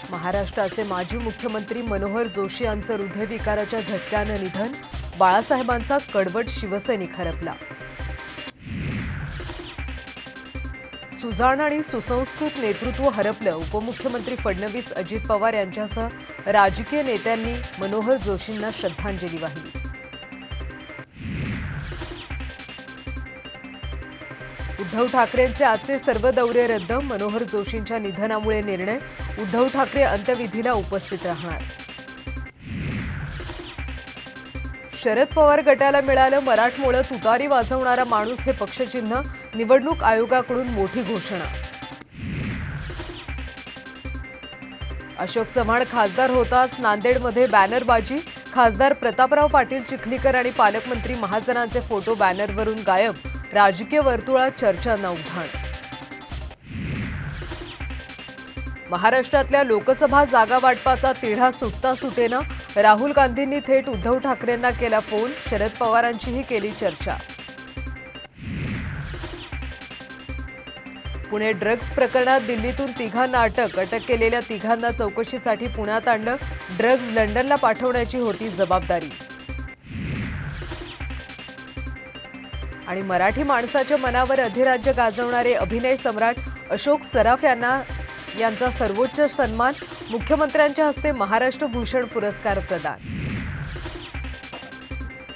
महाराष्ट्राचे माजी मुख्यमंत्री मनोहर जोशी यांचं हृदयविकाराच्या झटक्यानं निधन। बाळासाहेबांचा कडवट शिवसैनिक हरपला। सुजाण आणि सुसंस्कृत नेतृत्व हरपलं। उपमुख्यमंत्री फडणवीस, अजित पवार यांच्यासह राजकीय नेत्यांनी मनोहर जोशींना श्रद्धांजली वाहिली। उद्धव ठाकरेंचे आजचे सर्व दौरे रद्द। मनोहर जोशींच्या निधनामुळे निर्णय। उद्धव ठाकरे अंत्यविधीला उपस्थित राहणार। शरद पवार गटाला मिळालं मराठमोळं तुतारी वाजवणारा माणूस हे पक्षचिन्ह। निवडणूक आयोगाकडून मोठी घोषणा। अशोक चव्हाण खासदार होताच नांदेडमध्ये बॅनरबाजी। खासदार प्रतापराव पाटील चिखलीकर आणि पालकमंत्री महाजनांचे फोटो बॅनरवरून गायब। राजकीय वर्तुळात चर्चांना उधाण। महाराष्ट्रातल्या लोकसभा जागा वाटपाचा तिढा सुटता सुटेना। राहुल गांधींनी थेट उद्धव ठाकरेंना केला फोन। शरद पवारांचीही केली चर्चा। पुणे ड्रग्ज प्रकरणात दिल्लीतून तिघांना अटक केलेल्या तिघांना चौकशीसाठी पुण्यात आणलं। ड्रग्ज लंडनला पाठवण्याची होती जबाबदारी। आणि मराठी माणसाच्या मनावर अधिराज्य गाजवणारे अभिनय सम्राट अशोक सराफ यांचा सर्वोच्च सन्मान। मुख्यमंत्र्यांच्या हस्ते महाराष्ट्र भूषण पुरस्कार प्रदान।